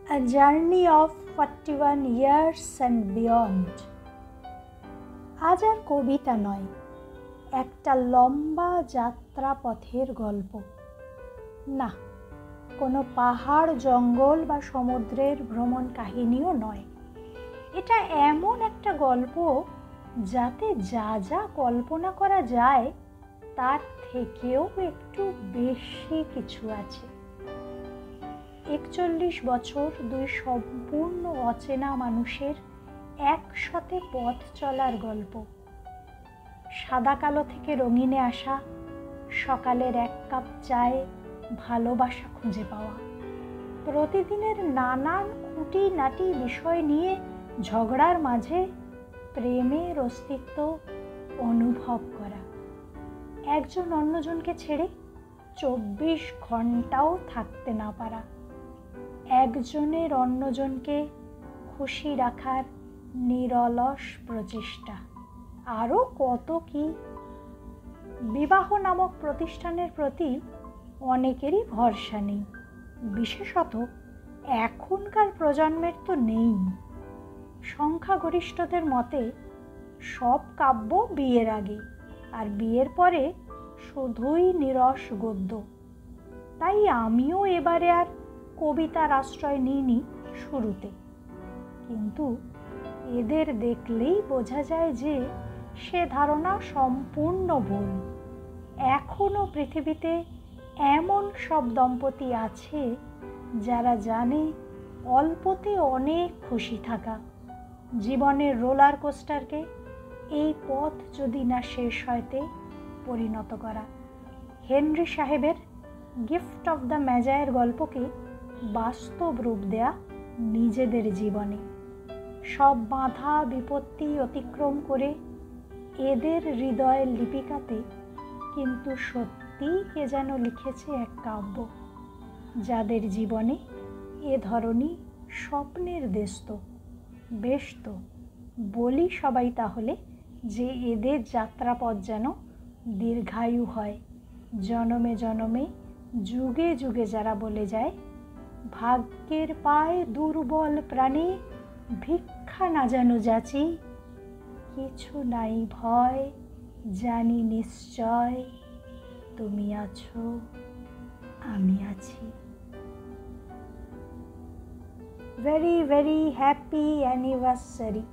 A journey of 41 years and beyond. আজ আর কবিতা নয়, একটা লম্বা যাত্রাপথের গল্প। না, কোনো পাহাড়, জঙ্গল বা সমুদ্রের ভ্রমণ কাহিনীও নয়। এটা এমন একটা গল্প যাতে যা যা কল্পনা করা যায় তার থেকেও একটু বেশি কিছু আছে। 41 বছর দুই সম্পূর্ণ অচেনা মানুষের একসাথে পথ চলার গল্প। সাদা কালো থেকে রঙিনে আসা, সকালের এক কাপ চায়ে ভালোবাসা খুঁজে পাওয়া, প্রতিদিনের নানান খুঁটিনাটি বিষয় নিয়ে ঝগড়ার মাঝে প্রেমের অস্তিত্ব অনুভব করা, একজন অন্যজনকে ছেড়ে 24 ঘন্টাও থাকতে না পারা, একজনের অন্যজনকে খুশি রাখার নিরলস প্রচেষ্টা, আরও কত কি। বিবাহ নামক প্রতিষ্ঠানের প্রতি অনেকেরই ভরসা নেই, বিশেষত এখনকার প্রজন্মের তো নেই। সংখ্যাগরিষ্ঠদের মতে সব কাব্য বিয়ের আগে, আর বিয়ের পরে শুধুই নিরস গদ্য। তাই আমিও এবারে আর কবিতার আশ্রয় নিইনি শুরুতে, কিন্তু এদের দেখলেই বোঝা যায় যে সে ধারণা সম্পূর্ণ ভুল। এখনো পৃথিবীতে এমন সব দম্পতি আছে যারা জানে অল্পতে অনেক খুশি থাকা, জীবনের রোলার কোস্টারকে এই পথ যদি না শেষ হয়তে পরিণত করা। হেনরি সাহেবের গিফট অফ দ্য ম্যাজায়ের গল্পকে বাস্তব রূপ দেয়া নিজেদের জীবনে। সব বাধা বিপত্তি অতিক্রম করে এদের হৃদয়ের লিপিকাতে কিন্তু সত্যিই কে যেন লিখেছে এক কাব্য, যাদের জীবনে এ ধরনী স্বপ্নের দেশ তো বেশ তো। বলি সবাই তাহলে যে এদের যাত্রাপথ যেন দীর্ঘায়ু হয়, জনমে জনমে যুগে যুগে যারা বলে যায়, ভাগ্যের পায় দুর্বল প্রাণী ভিক্ষা না যেন যাচি, কিছু নাই ভয় জানি নিশ্চয় তুমি আছো আমি আছি। Very very happy anniversary.